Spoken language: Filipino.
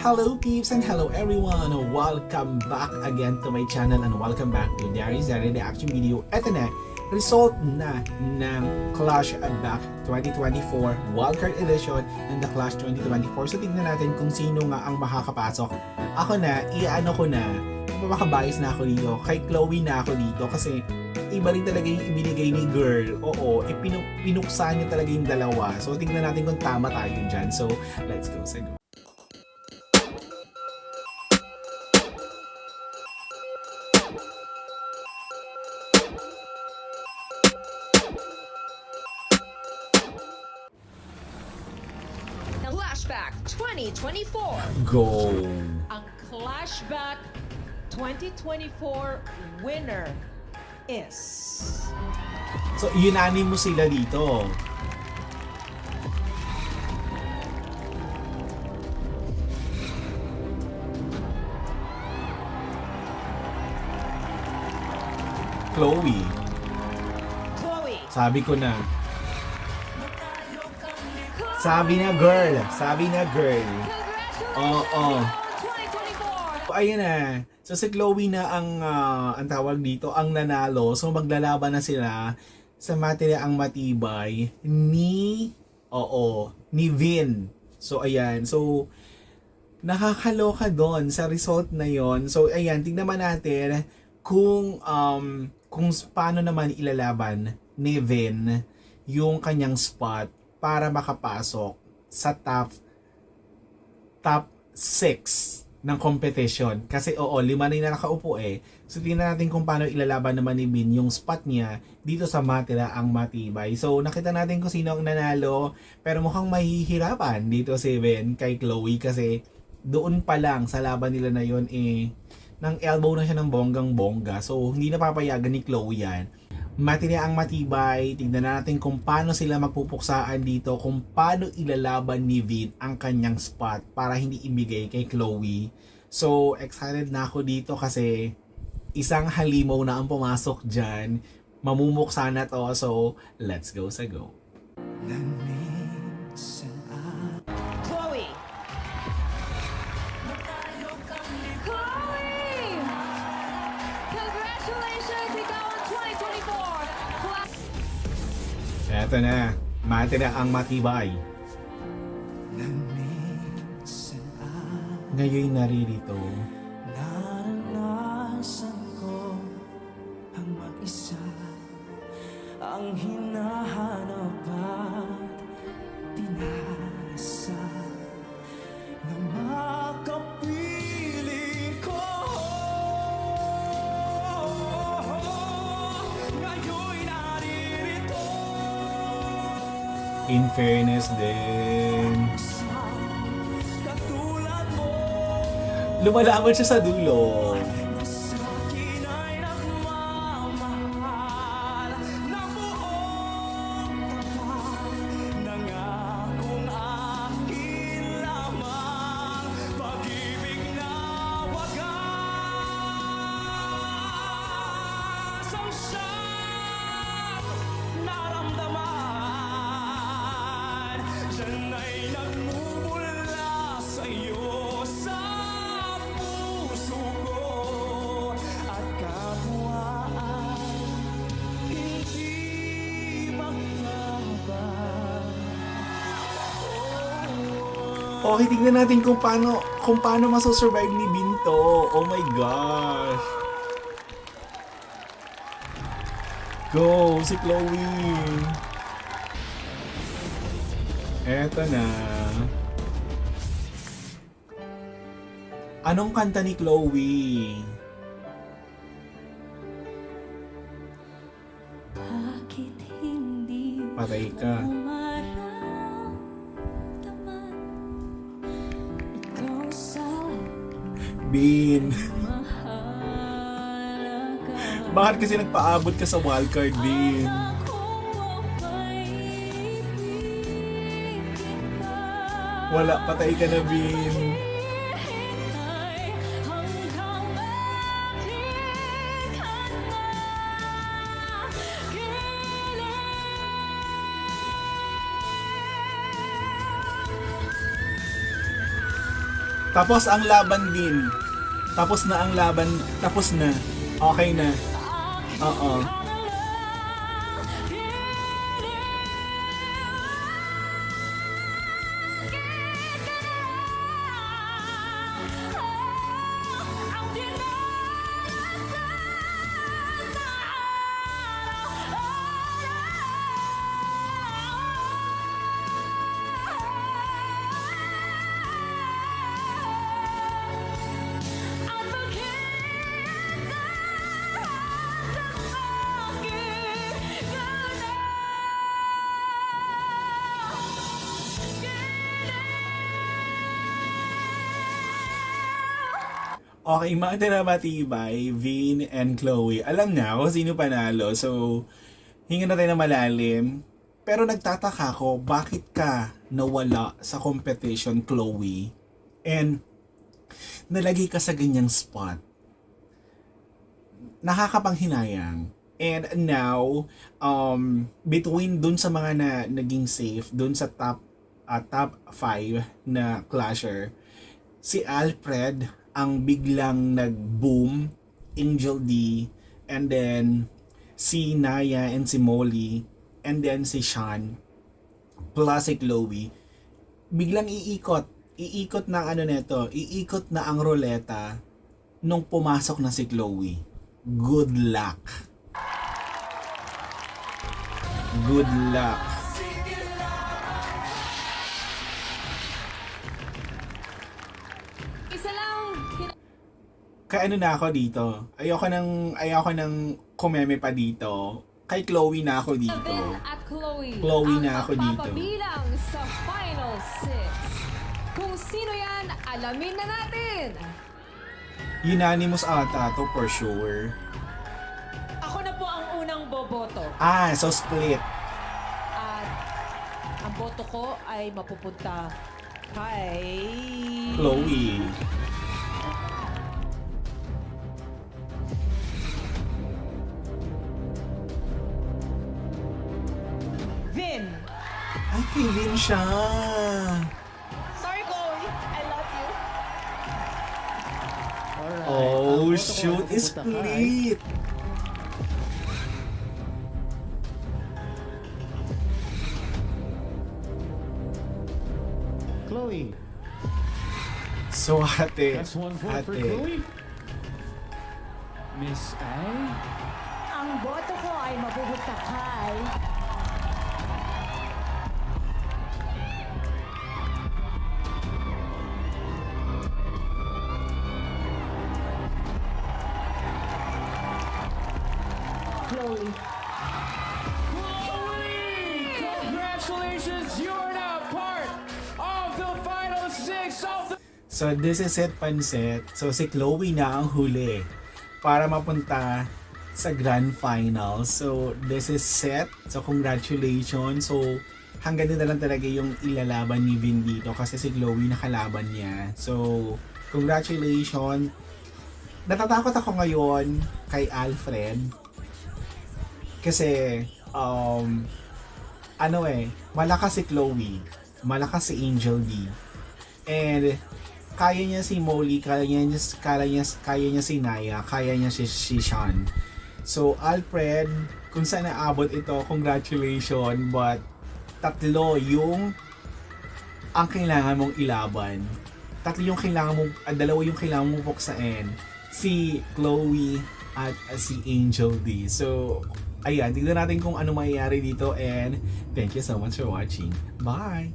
Hello peeps and hello everyone! Welcome back again to my channel and welcome back to Diary Zari Reaction Video. Ito na, result na ng Clash Back 2024 Wildcard Edition ng The Clash 2024. So tignan natin kung sino nga ang makakapasok. Ako na, iano ko na, makabayas na ako dito. Kay Chloe na ako dito kasi iba rin talaga yung ibinigay ni girl. Oo, pinuksa niya talaga yung dalawa. So tignan natin kung tama tayo dyan. So let's go sa go. Clashback 2024. Go! Ang Clashback 2024 winner is... So, unanimous sila dito. Chloe. Chloe. Sabi ko na. Sabi na girl. Sabi na girl. Oo. 2024. Ayan na. So si Chloe na ang tawag dito, ang nanalo. So maglalaban na sila sa materiya ang matibay ni Vin. So ayan. So nakakaloka doon sa result na yon. So ayan, tingnan naman natin kung paano naman ilalaban ni Vin yung kanyang spot para makapasok sa top 6 ng competition. Kasi 5 na yung nakaupo eh. So tingnan natin kung paano ilalaban naman ni Vin yung spot niya dito sa matira ang matibay. So nakita natin kung sino ang nanalo, pero mukhang mahihirapan dito si Vin kay Chloe kasi doon pa lang sa laban nila na yon ng elbow na siya ng bonggang-bongga. So hindi napapayagan ni Chloe yan. Matindi ang matibay. Tignan natin kung paano sila magpupuksaan dito, kung paano ilalaban ni Vin ang kanyang spot para hindi ibigay kay Chloe. So, excited na ako dito kasi isang halimaw na ang pumasok dyan. Mamumuksa na to. So, let's go sa go. Chloe. Chloe! Congratulations! Ikaw ang 2024. Eto na. Matira ang matibay. Ngayon naririto. Naranasan ko ang mag-isa, ang hinahanap at tinasa na makapiling ko. Ngayon'y naririto. In fairness din. Katulad mo. Lumalaban siya sa dulo. Sa akin ay nagmamahal ng buong tapat. Nangakong akin lamang pag-ibig na wagas ang siyang naramdaman. Diyan ay nagmumula sa'yo sa puso ko at kapwa ay hindi magbabago. Okay, tignan natin kung paano masosurvive ni Binto. Oh my gosh. Go, si Chloe. Eto na. Anong kanta ni Chloe? Bakit hindi Patay ka. maramdaman ikaw sa Bin. mahalaga? Bakit kasi nagpaabot ka sa wildcard, Bin? Wala, patay ka na, Bin. Tapos ang laban din. Tapos na ang laban. Tapos na. Okay na. Oo. Okay, mga tinamatibay, Vin and Chloe. Alam na kung sino panalo. So, hinga na tayo na malalim. Pero nagtataka ko, bakit ka nawala sa competition, Chloe? And, nalagay ka sa ganyang spot. Nakakapanghinayang. And now, between dun sa mga na naging safe, dun sa top 5 na clasher, si Alfred ang biglang nag-boom, Angel D, and then si Naya and si Molly, and then si Sean, plus si Chloe, biglang iikot na iikot na ang ruleta nung pumasok na si Chloe. Good luck. Good luck. Isa lang. Kaano na ako dito. Ayoko nang kumeme pa dito. Kay Chloe na ako dito. Vin at Chloe. Chloe ang na ako dito. magpapabilang sa Final 6. Kung sino yan, alamin na natin. Unanimous ata to for sure. Ako na po ang unang boboto. So split. At ang boto ko ay mapupunta kay... Chloe. Vin. Ay, kay Vin siya. Sorry, Chloe. I love you. Alright. Oh, shoot. Split. Chloe. So, ate. That's one vote for Ate. Chloe. Miss Ay. Ang boto ko ay mapupunta kay... Chloe. Chloe! Congratulations, you are now part of the final 6 of the... So, this is it, Pansit. So, si Chloe na ang huli para mapunta sa grand final. So, this is set. So, congratulations. So, hanggang din na lang talaga yung ilalaban ni Vin dito kasi si Chloe nakalaban niya. So, congratulations. Natatakot ako ngayon kay Alfred kasi malakas si Chloe, malakas si Angel D, and kaya niya si Molly, kaya niya si Naya, kaya niya si Sean. So Alfred, kung saan naabot ito, congratulations, but tatlo yung ang kailangan mong ilaban. Dalawa yung kailangan mong buksain. Si Chloe at si Angel D. So, ayan, tignan natin kung ano mangyayari dito, and thank you so much for watching. Bye!